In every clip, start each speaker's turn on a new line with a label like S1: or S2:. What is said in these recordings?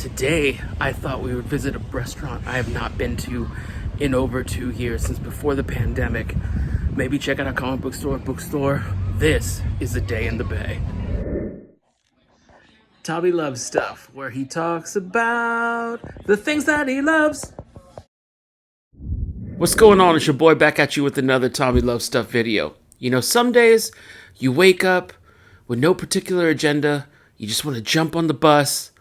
S1: Today, I thought we would visit a restaurant I have not been to in over 2 years, since before the pandemic. Maybe check out a comic bookstore. This is a day in the Bay. Tommy Loves Stuff, where he talks about the things that he loves. What's going on? It's your boy back at you with another Tommy Loves Stuff video. You know, some days you wake up with no particular agenda. You just want to jump on the bus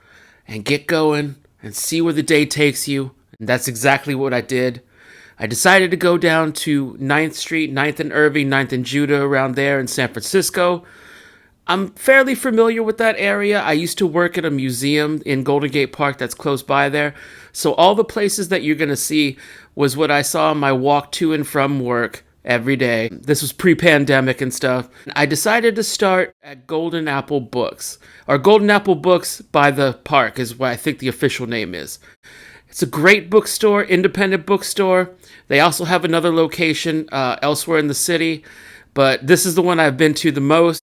S1: and get going and see where the day takes you. And that's exactly what I did. I decided to go down to 9th Street, 9th and Irving, 9th and Judah, around there in San Francisco. I'm fairly familiar with that area. I used to work at a museum in Golden Gate Park that's close by there. So all the places that you're going to see was what I saw on my walk to and from work every day. This was pre-pandemic and stuff. I decided to start at Golden Apple Books, or Golden Apple Books by the Park is what I think the official name is. It's a great bookstore, independent bookstore. They also have another location elsewhere in the city, but this is the one I've been to the most.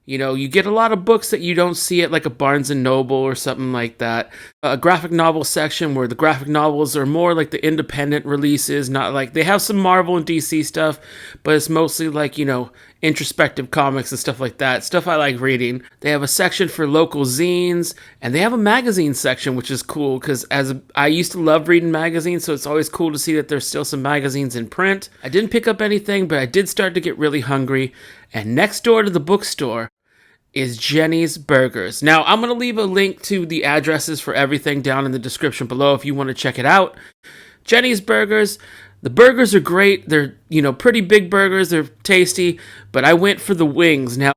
S1: You know, you get a lot of books that you don't see at like a Barnes & Noble or something like that. A graphic novel section where the graphic novels are more like the independent releases, not like they have some Marvel and DC stuff, but it's mostly like, you know, introspective comics and stuff like that. Stuff I like reading. They have a section for local zines, and they have a magazine section, which is cool because I used to love reading magazines, so it's always cool to see that there's still some magazines in print. I didn't pick up anything, but I did start to get really hungry. And next door to the bookstore is Jenny's Burgers. Now, I'm going to leave a link to the addresses for everything down in the description below if you want to check it out. Jenny's Burgers, the burgers are great. They're, you know, pretty big burgers. They're tasty, but I went for the wings. Now,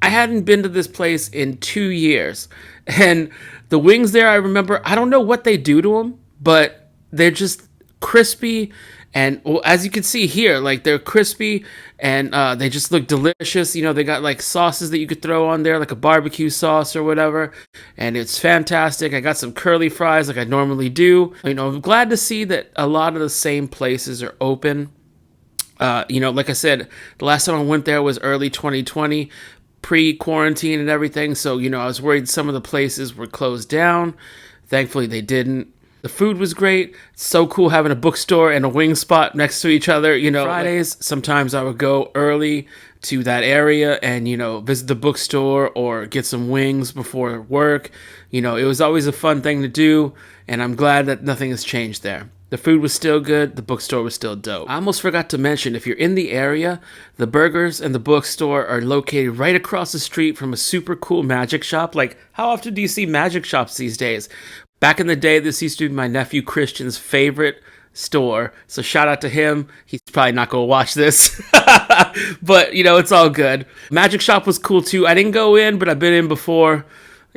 S1: I hadn't been to this place in 2 years, and the wings there, I remember, I don't know what they do to them, but they're just crispy. And well, as you can see here, like they're crispy and they just look delicious. You know, they got like sauces that you could throw on there, like a barbecue sauce or whatever. And it's fantastic. I got some curly fries like I normally do. You know, I'm glad to see that a lot of the same places are open. You know, like I said, the last time I went there was early 2020, pre-quarantine and everything. So, you know, I was worried some of the places were closed down. Thankfully, they didn't. The food was great. It's so cool having a bookstore and a wing spot next to each other. You know, Fridays, sometimes I would go early to that area and, you know, visit the bookstore or get some wings before work. You know, it was always a fun thing to do, and I'm glad that nothing has changed there. The food was still good. The bookstore was still dope. I almost forgot to mention, if you're in the area, the burgers and the bookstore are located right across the street from a super cool magic shop. Like, how often do you see magic shops these days? Back in the day, this used to be my nephew Christian's favorite store. So shout out to him. He's probably not going to watch this. But, you know, it's all good. Magic shop was cool too. I didn't go in, but I've been in before.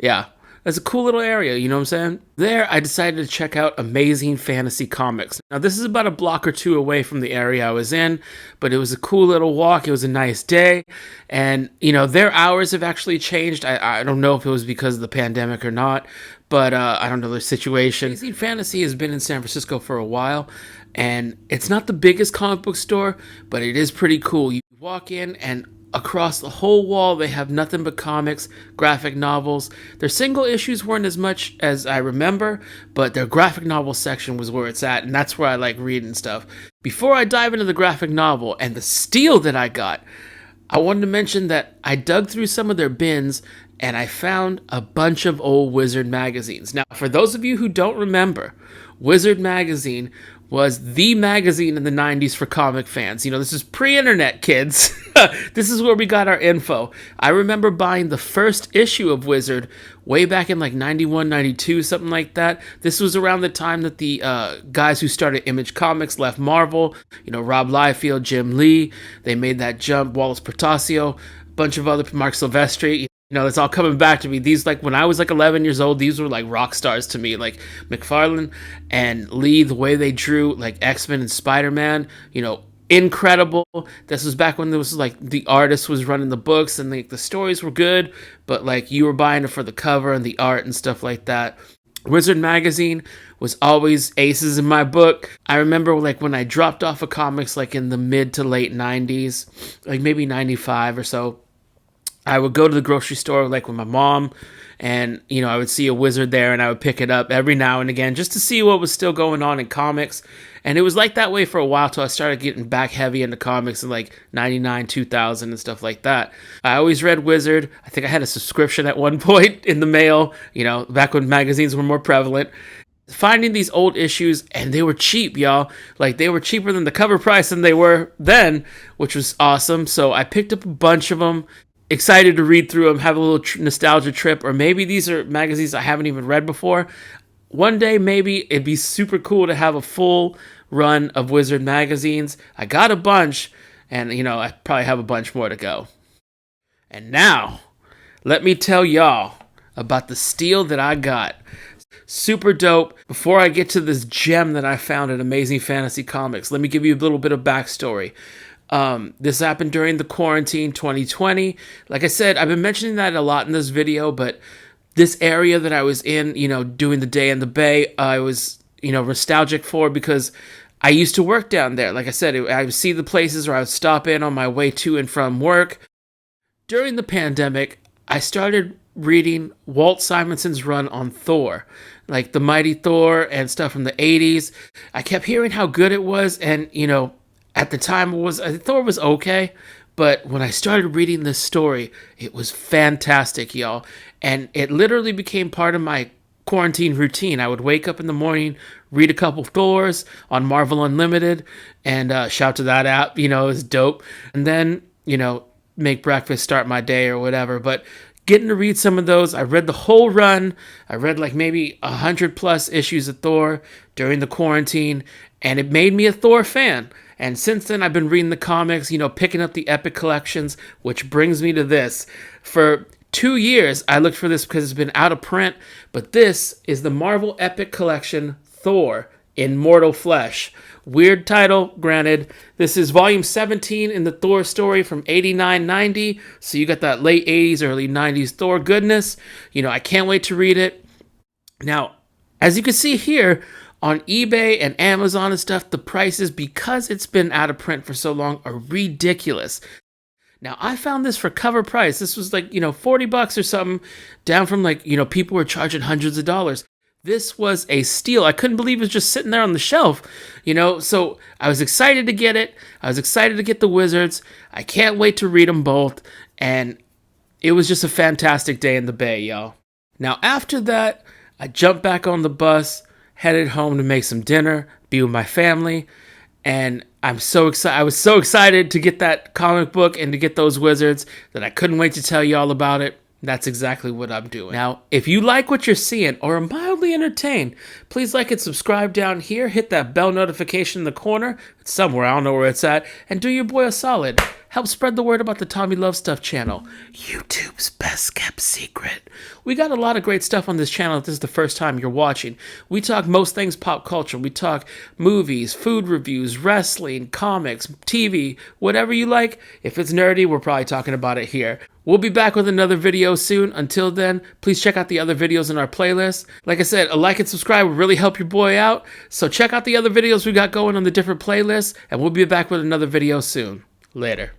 S1: Yeah. It's a cool little area, you know what I'm saying? There, I decided to check out Amazing Fantasy Comics. Now, this is about a block or two away from the area I was in, but it was a cool little walk. It was a nice day. And, you know, their hours have actually changed. I don't know if it was because of the pandemic or not, but I don't know their situation. Amazing Fantasy has been in San Francisco for a while, and it's not the biggest comic book store, but it is pretty cool. You walk in, and across the whole wall, they have nothing but comics, graphic novels. Their single issues weren't as much as I remember, but their graphic novel section was where it's at, and that's where I like reading stuff. Before I dive into the graphic novel and the steal that I got, I wanted to mention that I dug through some of their bins and I found a bunch of old Wizard magazines. Now, for those of you who don't remember, Wizard magazine was the magazine in the 90s for comic fans. You know, this is pre-internet, kids. This is where we got our info. I remember buying the first issue of Wizard way back in like 91, 92, something like that. This was around the time that the guys who started Image Comics left Marvel. You know, Rob Liefeld, Jim Lee. They made that jump. Wallace Portacio, a bunch of other, Mark Silvestri. You know, it's all coming back to me. These, like, when I was like 11 years old, these were like rock stars to me. Like McFarlane and Lee, the way they drew like X-Men and Spider-Man, you know, incredible. This was back when there was like the artist was running the books and like the stories were good, but like you were buying it for the cover and the art and stuff like that. Wizard magazine was always aces in my book. I remember like when I dropped off of comics like in the mid to late 90s, like maybe 95 or so, I would go to the grocery store like with my mom, and I would see a Wizard there, and I would pick it up every now and again just to see what was still going on in comics. And it was like that way for a while till I started getting back heavy into comics in like 99, 2000 and stuff like that. I always read Wizard. I think I had a subscription at one point in the mail, back when magazines were more prevalent. Finding these old issues, and they were cheap, y'all. Like, they were cheaper than the cover price than they were then, which was awesome. So I picked up a bunch of them, excited to read through them, have a little nostalgia trip, or maybe these are magazines I haven't even read before. One day, maybe it'd be super cool to have a full run of Wizard magazines. I got a bunch, and, I probably have a bunch more to go. And now, let me tell y'all about the steal that I got. Super dope. Before I get to this gem that I found at Amazing Fantasy Comics, let me give you a little bit of backstory. This happened during the quarantine 2020. Like I said, I've been mentioning that a lot in this video, but this area that I was in, doing the day in the Bay, I was, nostalgic for because I used to work down there. Like I said, I would see the places where I would stop in on my way to and from work. During the pandemic, I started reading Walt Simonson's run on Thor, like the Mighty Thor and stuff from the 80s. I kept hearing how good it was, and at the time Thor was okay, but when I started reading this story, it was fantastic, y'all. And it literally became part of my quarantine routine. I would wake up in the morning, read a couple Thors on Marvel Unlimited, and shout to that app, it's dope. And then, make breakfast, start my day or whatever. But getting to read some of those, I read the whole run. I read like maybe 100+ issues of Thor during the quarantine, and it made me a Thor fan. And since then, I've been reading the comics, picking up the Epic collections, which brings me to this. For 2 years, I looked for this because it's been out of print, but this is the Marvel Epic Collection Thor in Mortal Flesh. Weird title, granted. This is volume 17 in the Thor story from 89-90, so you got that late 80s, early 90s Thor goodness. I can't wait to read it. Now, as you can see here, on eBay and Amazon and stuff, the prices, because it's been out of print for so long, are ridiculous. Now, I found this for cover price. This was like, $40 or something, down from like, people were charging hundreds of dollars. This was a steal. I couldn't believe it was just sitting there on the shelf, so I was excited to get it. I was excited to get the Wizards. I can't wait to read them both, and it was just a fantastic day in the Bay, y'all. Now, after that, I jumped back on the bus, headed home to make some dinner, be with my family, and I'm so excited. I was so excited to get that comic book and to get those Wizards that I couldn't wait to tell you all about it. That's exactly what I'm doing. Now, if you like what you're seeing or are mildly entertained, please like and subscribe down here. Hit that bell notification in the corner. It's somewhere, I don't know where it's at. And do your boy a solid. Help spread the word about the Tommy Love Stuff channel, YouTube's best kept secret. We got a lot of great stuff on this channel if this is the first time you're watching. We talk most things pop culture. We talk movies, food reviews, wrestling, comics, TV, whatever you like. If it's nerdy, we're probably talking about it here. We'll be back with another video soon. Until then, please check out the other videos in our playlist. Like I said, a like and subscribe would really help your boy out. So check out the other videos we got going on the different playlists, and we'll be back with another video soon. Later.